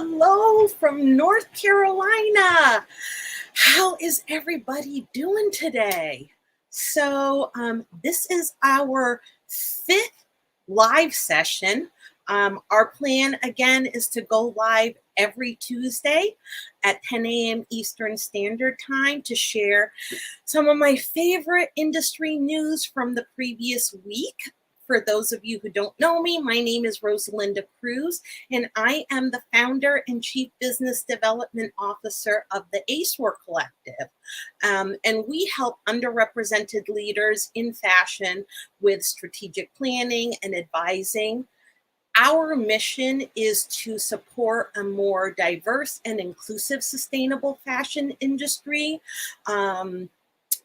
Hello from North Carolina. How is everybody doing today? This is our fifth live session. Our plan again is to go live every Tuesday at 10 a.m. Eastern Standard Time to share some of my favorite industry news from the previous week. For those of you who don't know me, my name is Rosa The Collective, and I am the founder and chief business development officer of the Rosa The Collective. And we help underrepresented leaders in fashion with strategic planning and advising. Our mission is to support a more diverse and inclusive sustainable fashion industry.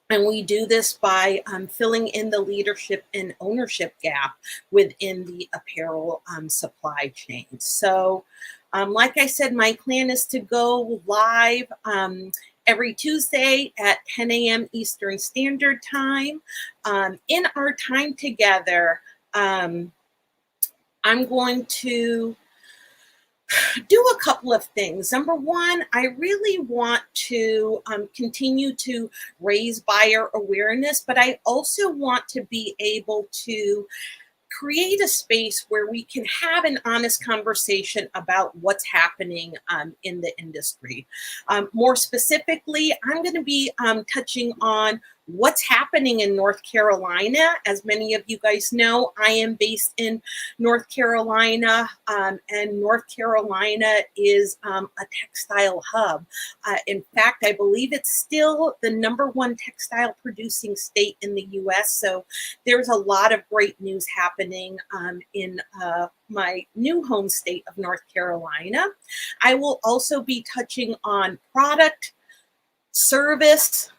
And we do this by filling in the leadership and ownership gap within the apparel supply chain. So, like I said, my plan is to go live every Tuesday at 10 a.m. Eastern Standard Time. In our time together, I'm going to do a couple of things. Number one, I really want to continue to raise buyer awareness, but I also want to be able to create a space where we can have an honest conversation about what's happening in the industry. More specifically, I'm going to be touching on what's happening in North Carolina. As many of you guys know, I am based in North Carolina, and North Carolina is a textile hub. In fact, I believe it's still the #1 textile producing state in the US. So there's a lot of great news happening in my new home state of North Carolina. I will also be touching on product, service,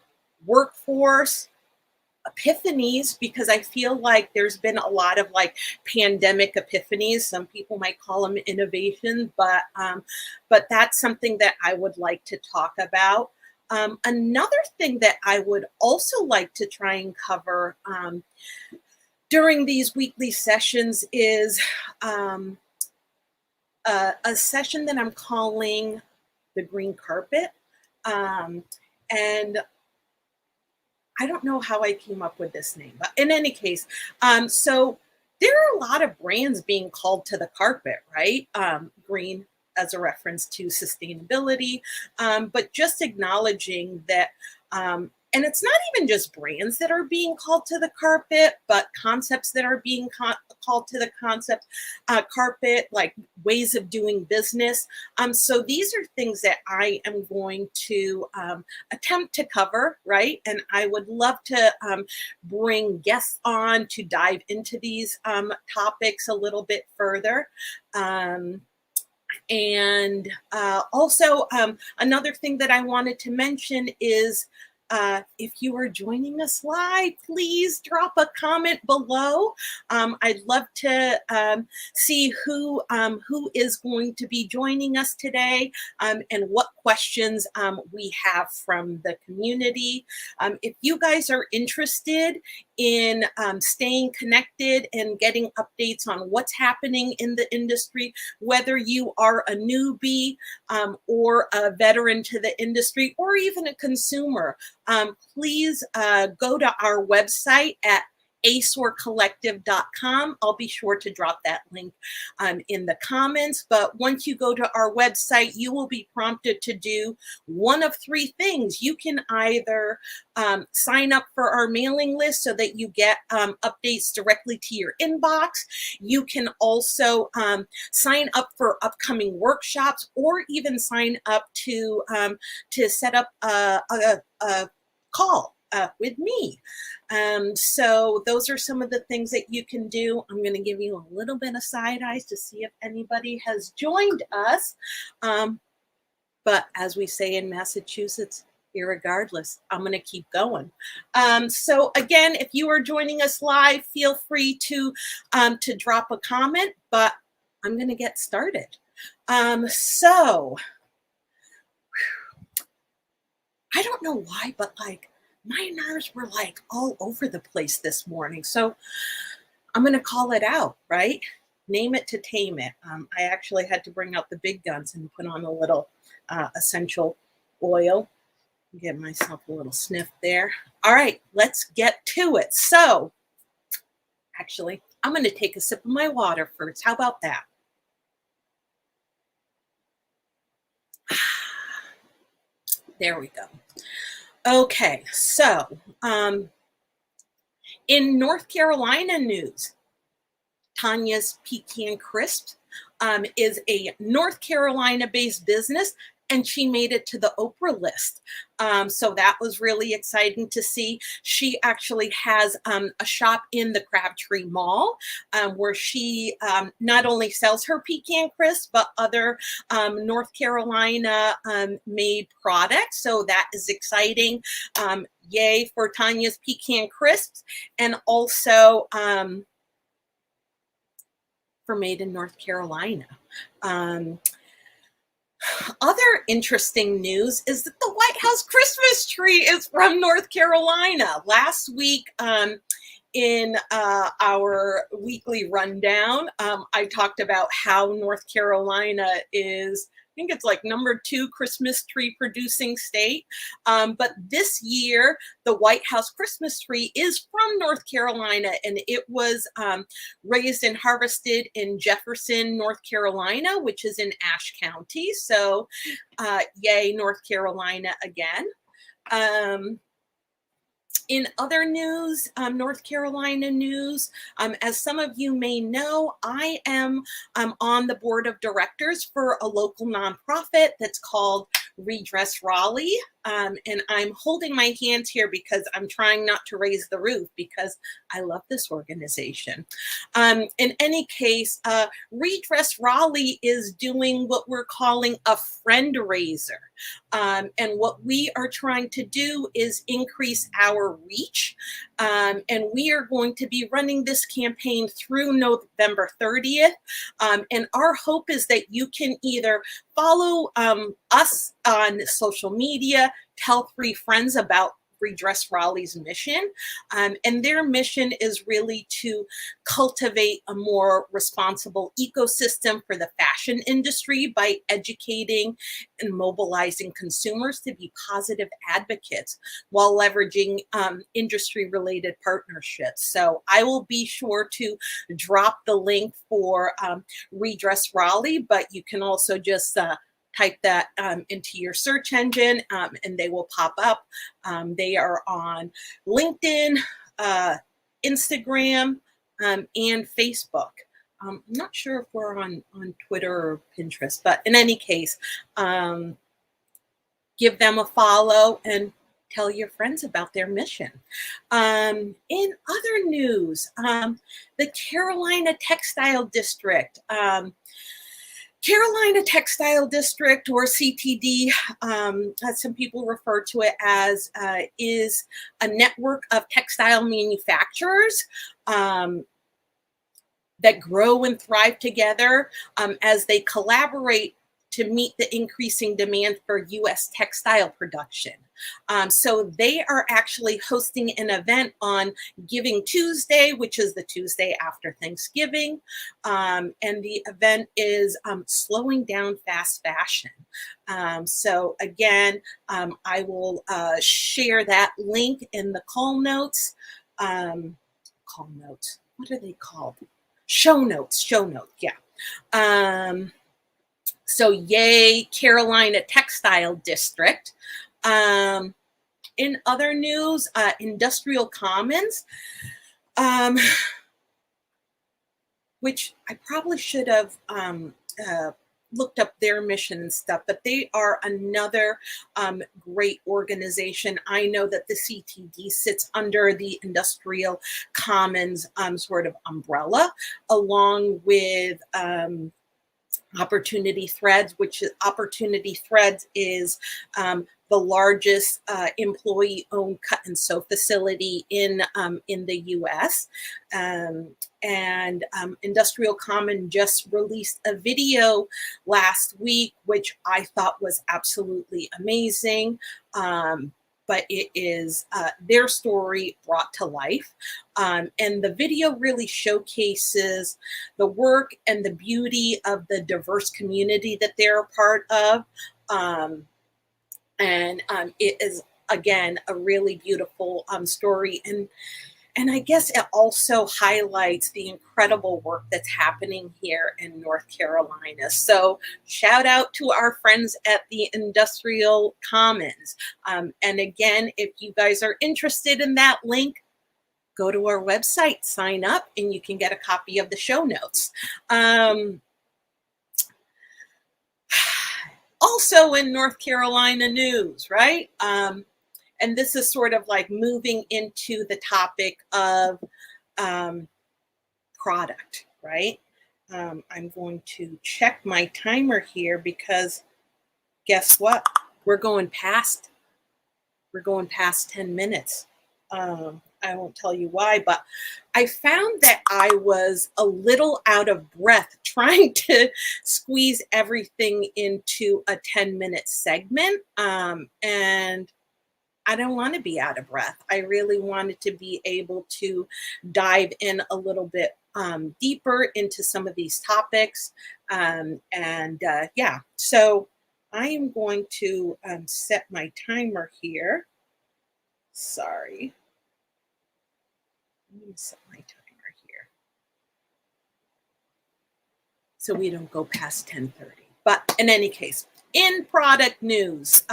workforce, epiphanies, because I feel like there's been a lot of pandemic epiphanies. Some people might call them innovation, but that's something that I would like to talk about. Another thing that I would also like to try and cover during these weekly sessions is a session that I'm calling the green carpet. And I don't know how I came up with this name, but in any case, so there are a lot of brands being called to the carpet, right? Green as a reference to sustainability, but just acknowledging that, and it's not even just brands that are being called to the carpet, but concepts that are being called to the carpet, like ways of doing business. So these are things that I am going to attempt to cover, right? And I would love to bring guests on to dive into these topics a little bit further. And also, another thing that I wanted to mention is if you are joining us live, please drop a comment below. I'd love to see who is going to be joining us today, and what questions we have from the community. If you guys are interested in staying connected and getting updates on what's happening in the industry, whether you are a newbie or a veteran to the industry, or even a consumer, please go to our website at asorcollective.com. I'll be sure to drop that link in the comments. But once you go to our website, you will be prompted to do one of three things. You can either sign up for our mailing list so that you get updates directly to your inbox. You can also sign up for upcoming workshops, or even sign up to set up a call with me. So those are some of the things that you can do. I'm going to give you a little bit of side eyes to see if anybody has joined us. But as we say in Massachusetts, irregardless, I'm going to keep going. So again, if you are joining us live, feel free to drop a comment, but I'm going to get started. So I don't know why, but my nerves were all over the place this morning. So I'm going to call it out, right? name it to tame it. I actually had to bring out the big guns and put on a little essential oil. Get myself a little sniff there. All right, let's get to it. So, actually, I'm going to take a sip of my water first. How about that? There we go. Okay, so in North Carolina news, Tanya's Pecan Crisps is a North Carolina-based business, and she made it to the Oprah list. So that was really exciting to see. She actually has a shop in the Crabtree Mall where she not only sells her pecan crisps, but other North Carolina made products. So that is exciting. Yay for Tanya's Pecan Crisps. And also for Made in North Carolina. Other interesting news is that the White House Christmas tree is from North Carolina. Last week, in our weekly rundown, I talked about how North Carolina is, I think it's like #2 Christmas tree producing state. But this year, the White House Christmas tree is from North Carolina, and it was raised and harvested in Jefferson, North Carolina, which is in Ashe County. So yay, North Carolina again. In other news, North Carolina news, as some of you may know, I am on the board of directors for a local nonprofit that's called Redress Raleigh. And I'm holding my hands here because I'm trying not to raise the roof because I love this organization. In any case, Redress Raleigh is doing what we're calling a friend raiser. And what we are trying to do is increase our reach. And we are going to be running this campaign through November 30th. And our hope is that you can either follow us on social media, tell 3 friends about Redress Raleigh's mission. And their mission is really to cultivate a more responsible ecosystem for the fashion industry by educating and mobilizing consumers to be positive advocates while leveraging industry-related partnerships. So I will be sure to drop the link for Redress Raleigh, but you can also just type that into your search engine and they will pop up. They are on LinkedIn, Instagram, and Facebook. I'm not sure if we're on Twitter or Pinterest, but in any case, give them a follow and tell your friends about their mission. In other news, the Carolina Textile District, Carolina Textile District, or CTD, as some people refer to it as, is a network of textile manufacturers that grow and thrive together as they collaborate to meet the increasing demand for U.S. textile production. So they are actually hosting an event on Giving Tuesday, which is the Tuesday after Thanksgiving. And the event is Slowing Down Fast Fashion. So again, I will share that link in the call notes. Call notes, what are they called? Show notes, yeah. So yay, Carolina Textile District. In other news, Industrial Commons, which I probably should have looked up their mission and stuff, but they are another great organization. I know that the CTD sits under the Industrial Commons sort of umbrella, along with Opportunity Threads, which is Opportunity Threads is the largest employee-owned cut and sew facility in the U.S. And Industrial Common just released a video last week, which I thought was absolutely amazing. but it is their story brought to life. And the video really showcases the work and the beauty of the diverse community that they're a part of. And it is, again, a really beautiful story. And I guess it also highlights the incredible work that's happening here in North Carolina. So shout out to our friends at the Industrial Commons. And again, if you guys are interested in that link, go to our website, sign up, and you can get a copy of the show notes. Also in North Carolina news, right? And this is sort of like moving into the topic of product, right? I'm going to check my timer here because guess what? We're going past 10 minutes. I won't tell you why, but I found that I was a little out of breath trying to squeeze everything into a 10-minute segment. And I don't want to be out of breath. I really wanted to be able to dive in a little bit deeper into some of these topics. Yeah, so I am going to set my timer here. Sorry. Let me set my timer here so we don't go past 10:30. But in any case, in product news,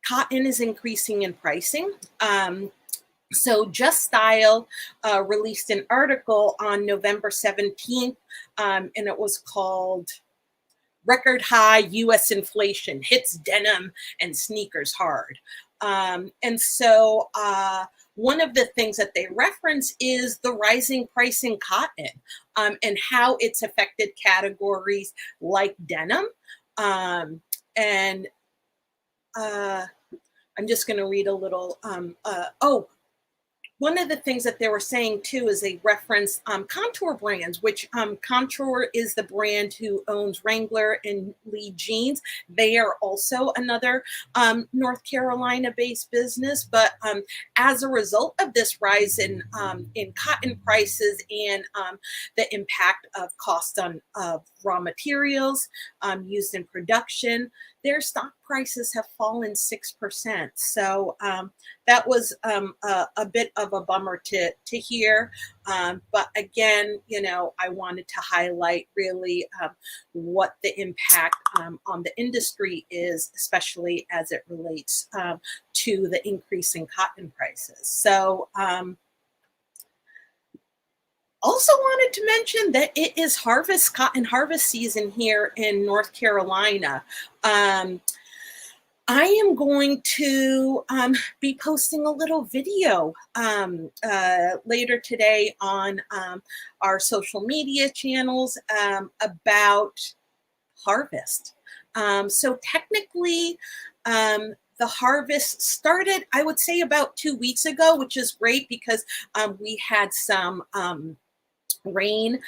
cotton is increasing in pricing. So Just Style released an article on November 17th, and it was called Record High U.S. Inflation Hits Denim and Sneakers Hard. And so one of the things that they reference is the rising price in cotton and how it's affected categories like denim. And I'm just going to read a little. One of the things that they were saying too is they reference Contour brands, which Contour is the brand who owns Wrangler and Lee jeans. They are also another North Carolina-based business, but as a result of this rise in cotton prices and the impact of cost on raw materials used in production, their stock prices have fallen 6%. So that was a bit of a bummer to hear. But again, I wanted to highlight really what the impact on the industry is, especially as it relates to the increase in cotton prices. So also wanted to mention that it is cotton harvest season here in North Carolina. I am going to be posting a little video later today on our social media channels about harvest. So technically, the harvest started, I would say, about 2 weeks ago, which is great because we had some rain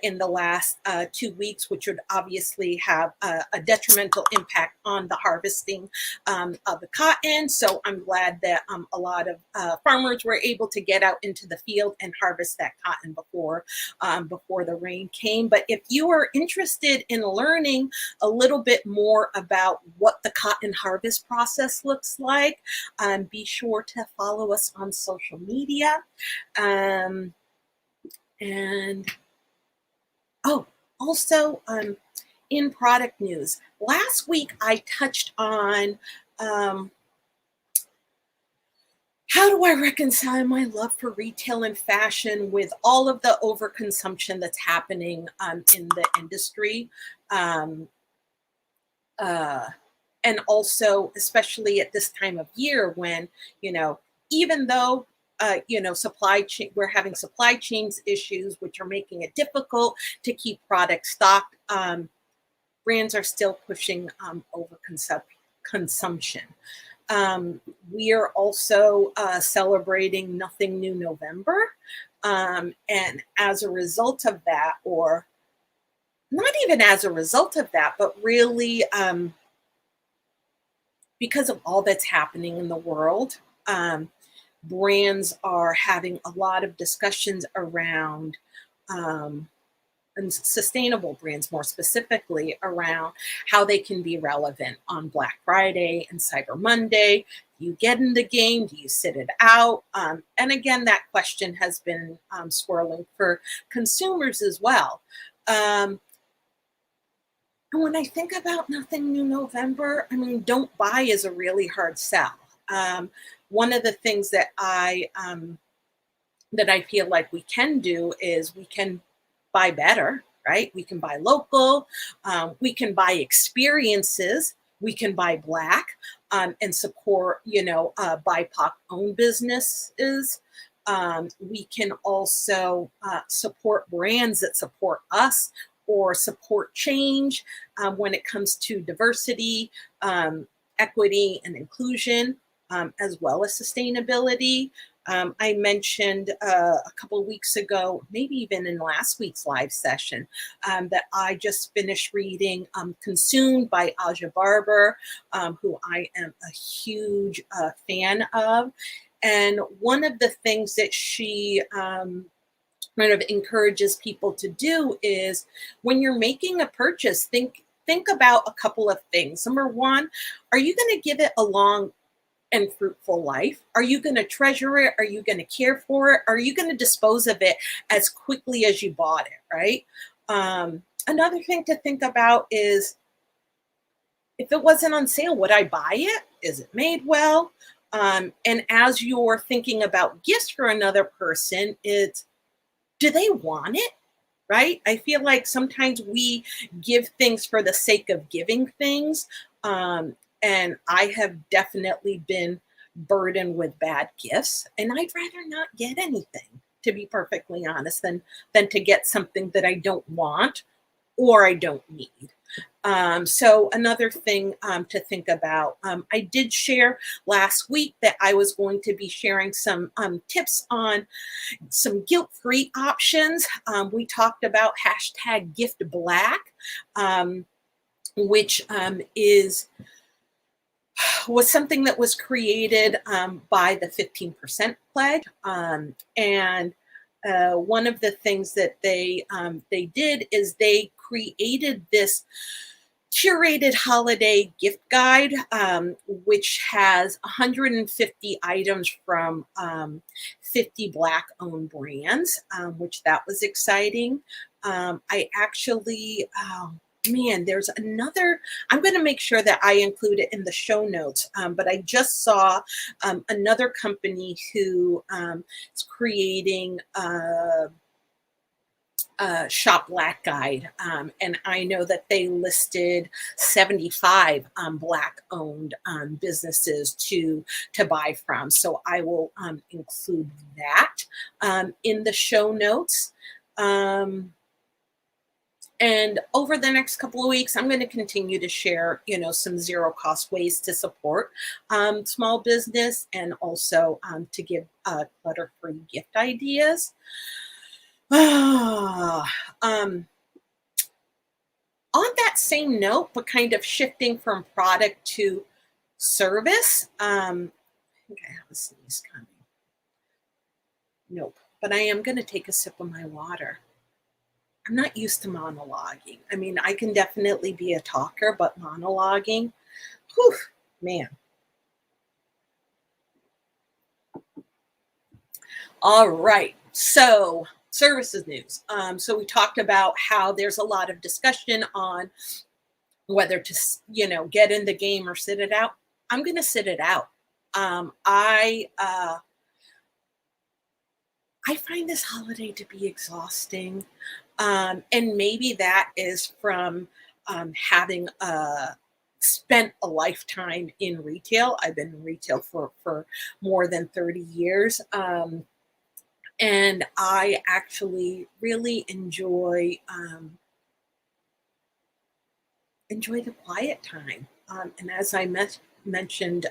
in the last 2 weeks, which would obviously have a detrimental impact on the harvesting of the cotton. So I'm glad that a lot of farmers were able to get out into the field and harvest that cotton before the rain came. But if you are interested in learning a little bit more about what the cotton harvest process looks like, be sure to follow us on social media. And also in product news, last week I touched on how do I reconcile my love for retail and fashion with all of the overconsumption that's happening in the industry. And also, especially at this time of year when, even though supply chain, we're having supply chains issues, which are making it difficult to keep products stocked. Brands are still pushing consumption. We are also celebrating Nothing New November. And as a result of that, or not even as a result of that, but really because of all that's happening in the world, brands are having a lot of discussions around um, and sustainable brands more specifically around how they can be relevant on Black Friday and Cyber Monday. Do you get in the game? Do you sit it out? And again, that question has been swirling for consumers as well. Um, and when I think about Nothing New November, I mean, don't buy is a really hard sell. One of the things that I feel like we can do is we can buy better, right? We can buy local, we can buy experiences, we can buy Black and support, BIPOC owned businesses. We can also support brands that support us or support change when it comes to diversity, equity, and inclusion, as well as sustainability. I mentioned a couple of weeks ago, maybe even in last week's live session, that I just finished reading Consumed by Aja Barber, who I am a huge fan of. And one of the things that she kind of encourages people to do is when you're making a purchase, think about a couple of things. Number one, are you going to give it a long and fruitful life? Are you going to treasure it? Are you going to care for it? Are you going to dispose of it as quickly as you bought it, right? Another thing to think about is if it wasn't on sale, would I buy it? Is it made well? And as you're thinking about gifts for another person, it's do they want it? Right? I feel like sometimes we give things for the sake of giving things. And I have definitely been burdened with bad gifts. And I'd rather not get anything, to be perfectly honest, than to get something that I don't want or I don't need. So another thing to think about, I did share last week that I was going to be sharing some tips on some guilt-free options. We talked about hashtag gift black, which was something that was created by the 15% pledge. And one of the things that they did is they created this curated holiday gift guide, which has 150 items from 50 Black owned brands, which that was exciting. I actually, man, there's another, I'm going to make sure that I include it in the show notes, but I just saw another company who is creating Shop Black guide, and I know that they listed 75 Black owned businesses to buy from. So I will include that in the show notes. And over the next couple of weeks, I'm going to continue to share, some zero cost ways to support small business and also to give clutter-free gift ideas. On that same note, but kind of shifting from product to service, I think I have a sneeze coming. Nope, but I am going to take a sip of my water. I'm not used to monologuing. I mean, I can definitely be a talker, but monologuing, whew, man. All right, so services news. So we talked about how there's a lot of discussion on whether to, get in the game or sit it out. I'm going to sit it out. I find this holiday to be exhausting. And maybe that is from having spent a lifetime in retail. I've been in retail for more than 30 years. And I actually really enjoy the quiet time. And as I mentioned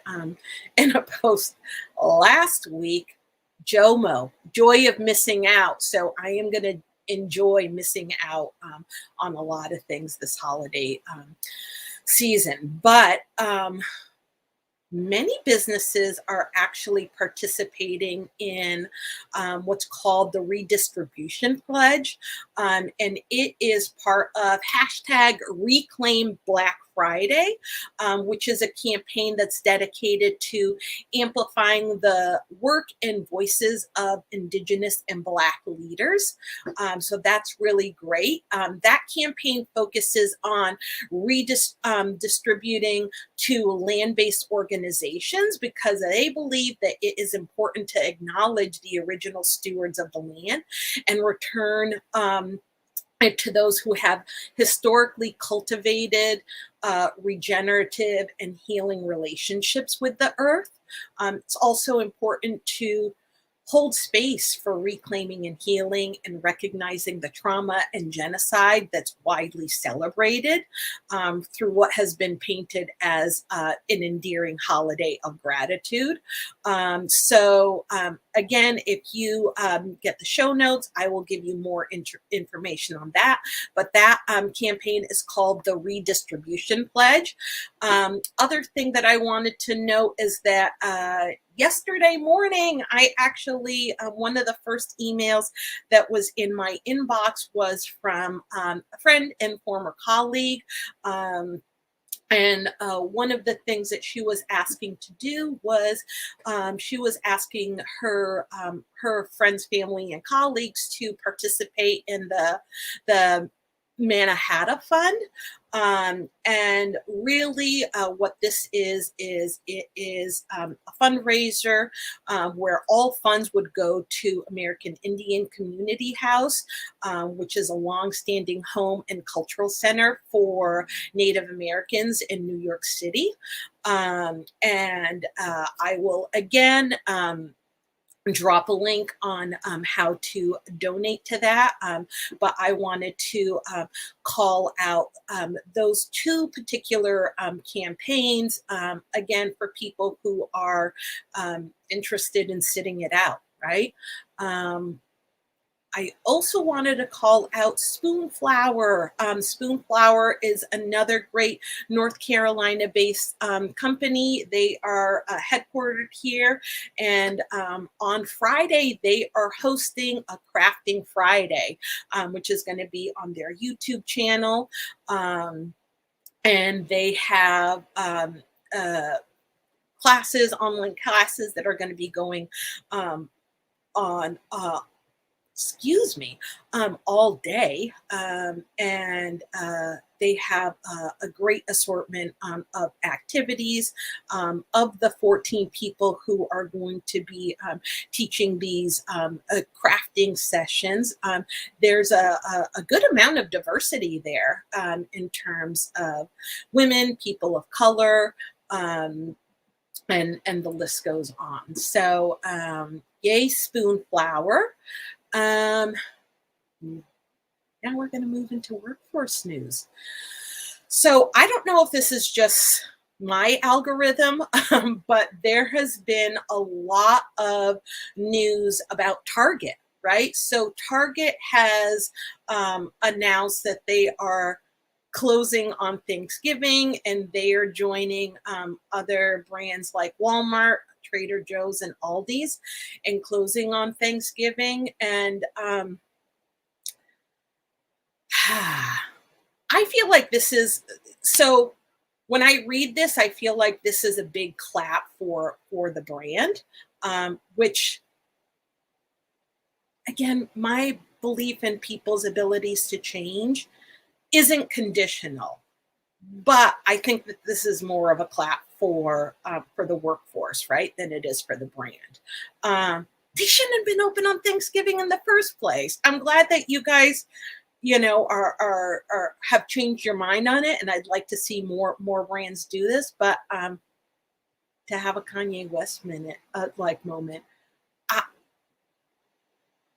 in a post last week, JOMO, joy of missing out. So I am going to enjoy missing out on a lot of things this holiday season. But Many businesses are actually participating in what's called the redistribution pledge. And it is part of hashtag Reclaim Black Friday, which is a campaign that's dedicated to amplifying the work and voices of Indigenous and Black leaders. So that's really great. That campaign focuses on redistributing to land-based organizations because they believe that it is important to acknowledge the original stewards of the land and return it to those who have historically cultivated regenerative and healing relationships with the earth. It's also important to hold space for reclaiming and healing and recognizing the trauma and genocide that's widely celebrated through what has been painted as an endearing holiday of gratitude. Again, if you get the show notes, I will give you more information on that. But that campaign is called the Redistribution Pledge. Other thing that I wanted to note is that yesterday morning, I actually, one of the first emails that was in my inbox was from a friend and former colleague. And one of the things that she was asking to do was she was asking her friends, family, and colleagues to participate in the Mannahatta Fund. And really what this is it is a fundraiser where all funds would go to American Indian Community House, which is a longstanding home and cultural center for Native Americans in New York City. I will again drop a link on how to donate to that. But I wanted to call out those two particular campaigns, again, for people who are interested in sitting it out, right? I also wanted to call out Spoonflower. Spoonflower is another great North Carolina-based company. They are headquartered here, and on Friday they are hosting a Crafting Friday, which is going to be on their YouTube channel, and they have classes, online classes that are going to be going on. Excuse me, all day. And they have a great assortment of activities. Of the 14 people who are going to be teaching these crafting sessions, there's a good amount of diversity there in terms of women, people of color, and the list goes on. So yay, Spoonflower. Now we're going to move into workforce news. So I don't know if this is just my algorithm, but there has been a lot of news about Target, right? So Target has announced that they are closing on Thanksgiving, and they are joining other brands like Walmart, Trader Joe's, and Aldi's, and closing on Thanksgiving. And I feel like this is, so when I read this, I feel like this is a big clap for the brand, which, again, my belief in people's abilities to change isn't conditional. But I think that this is more of a clap for the workforce, right, than it is for the brand. They shouldn't have been open on Thanksgiving in the first place. I'm glad that you guys, are have changed your mind on it, and I'd like to see more brands do this. But to have a Kanye West moment,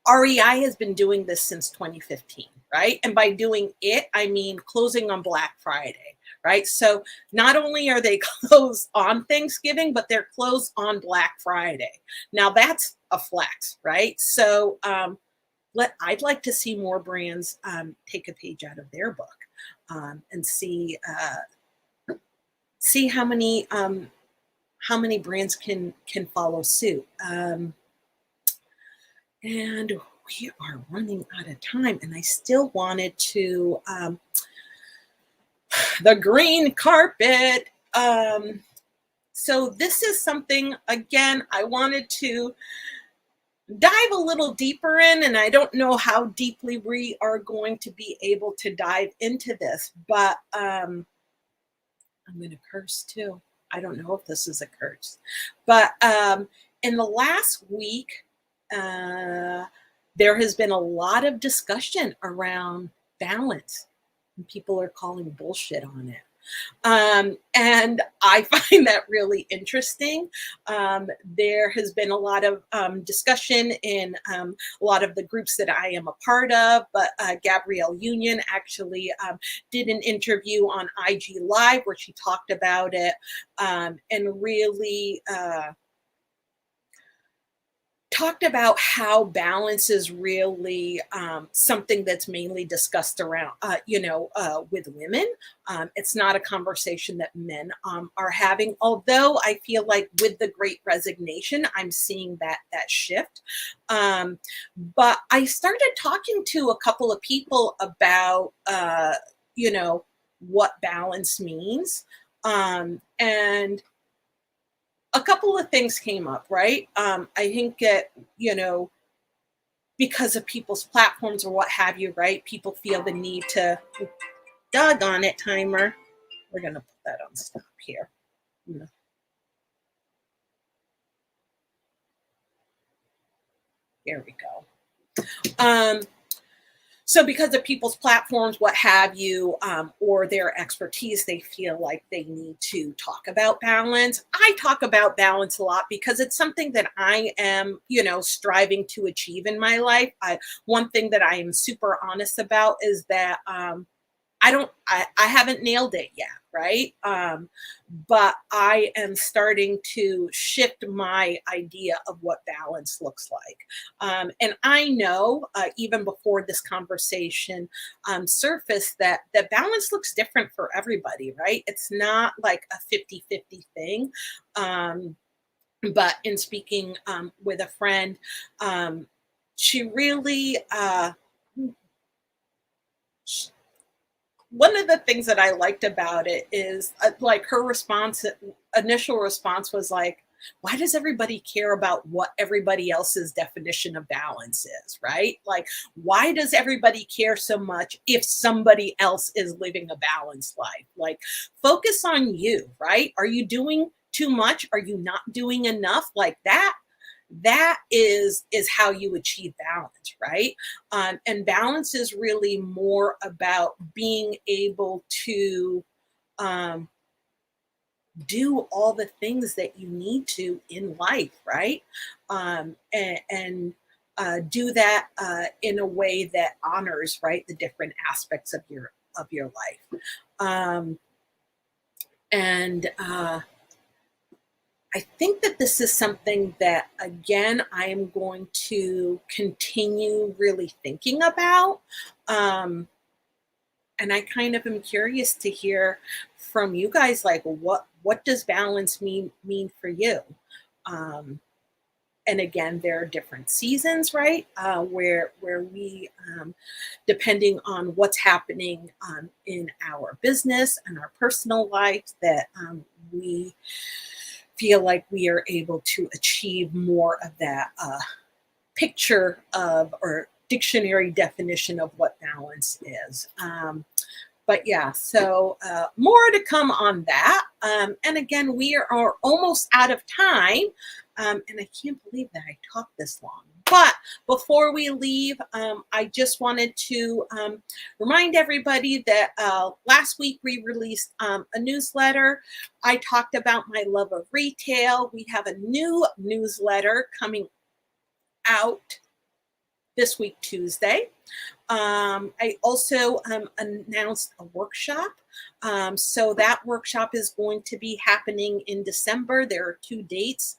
REI has been doing this since 2015, right? And by doing it, I mean closing on Black Friday, right? So not only are they closed on Thanksgiving, but they're closed on Black Friday. Now that's a flex, right? So I'd like to see more brands take a page out of their book and see how many how many brands can follow suit. And we are running out of time, and I still wanted to the green carpet. So this is something, again, I wanted to dive a little deeper in, and I don't know how deeply we are going to be able to dive into this, but I'm going to curse too. I don't know if this is a curse, but in the last week, uh, there has been a lot of discussion around balance, and people are calling bullshit on it. And I find that really interesting. There has been a lot of discussion in a lot of the groups that I am a part of, but Gabrielle Union actually did an interview on IG Live where she talked about it and really talked about how balance is really something that's mainly discussed around, with women. It's not a conversation that men are having. Although I feel like with the Great Resignation, I'm seeing that shift. But I started talking to a couple of people about, what balance means, and a couple of things came up, right? I think that, because of people's platforms or what have you, right? People feel the need to, doggone it, timer. We're going to put that on stop here. Here we go. So because of people's platforms, what have you, or their expertise, they feel like they need to talk about balance. I talk about balance a lot because it's something that I am, striving to achieve in my life. One thing that I am super honest about is that I haven't nailed it yet, right? But I am starting to shift my idea of what balance looks like. And I know, even before this conversation surfaced, that balance looks different for everybody, right? It's not like a 50-50 thing. But in speaking with a friend, she really, one of the things that I liked about it is like her initial response was like, why does everybody care about what everybody else's definition of balance is, right? Like, why does everybody care so much if somebody else is living a balanced life? Like, focus on you, right? Are you doing too much? Are you not doing enough? Like that is how you achieve balance, right? And balance is really more about being able to do all the things that you need to in life, right? And do that in a way that honors, right, the different aspects of your life. And I think that this is something that, again, I am going to continue really thinking about. And I kind of am curious to hear from you guys, like, what does balance mean for you? Um, and again, there are different seasons, right? Where we, depending on what's happening in our business and our personal life, that we feel like we are able to achieve more of that picture of or dictionary definition of what balance is. But yeah, so more to come on that. And again, we are almost out of time. And I can't believe that I talked this long. But before we leave, I just wanted to remind everybody that last week we released a newsletter. I talked about my love of retail. We have a new newsletter coming out this week, Tuesday. I also announced a workshop. So that workshop is going to be happening in December. There are 2 dates.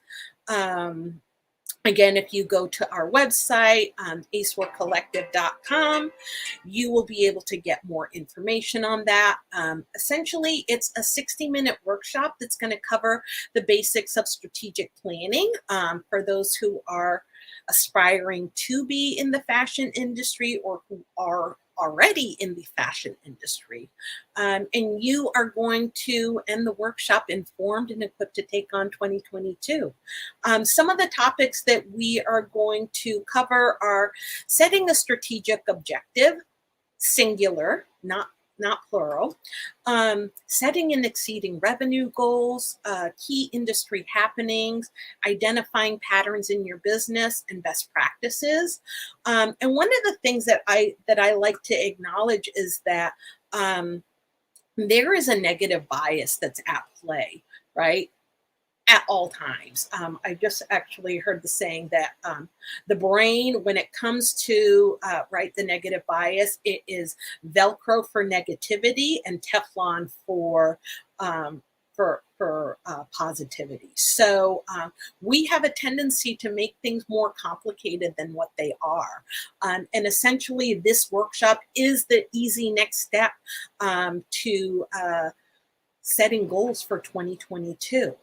Again, if you go to our website, aceworkcollective.com, you will be able to get more information on that. Essentially, it's a 60-minute workshop that's going to cover the basics of strategic planning for those who are aspiring to be in the fashion industry or who are already in the fashion industry. And you are going to end the workshop informed and equipped to take on 2022. Some of the topics that we are going to cover are setting a strategic objective, singular, not plural, setting and exceeding revenue goals, key industry happenings, identifying patterns in your business and best practices. And one of the things that I like to acknowledge is that there is a negative bias that's at play, right? At all times. I just actually heard the saying that the brain, when it comes to right, the negative bias, it is Velcro for negativity and Teflon for positivity. So we have a tendency to make things more complicated than what they are. And essentially, this workshop is the easy next step to setting goals for 2022.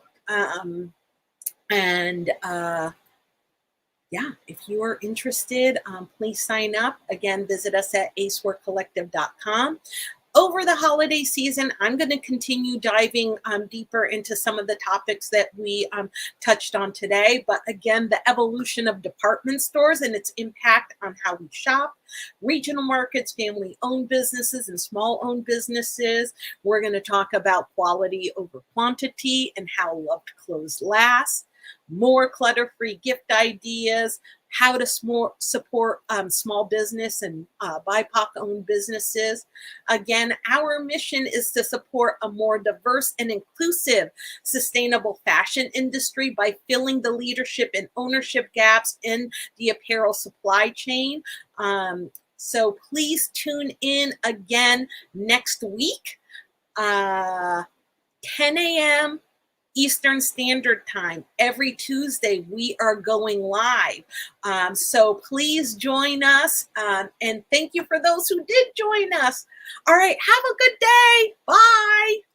And yeah, if you are interested, please sign up. Again, visit us at aceworkcollective.com. Over the holiday season, I'm going to continue diving deeper into some of the topics that we touched on today. But again, the evolution of department stores and its impact on how we shop, regional markets, family-owned businesses, and small-owned businesses. We're going to talk about quality over quantity and how loved clothes last, more clutter-free gift ideas, how to support small business and BIPOC-owned businesses. Again, our mission is to support a more diverse and inclusive sustainable fashion industry by filling the leadership and ownership gaps in the apparel supply chain. So please tune in again next week, 10 a.m. Eastern Standard Time. Every Tuesday, we are going live. So please join us. And thank you for those who did join us. All right, have a good day. Bye.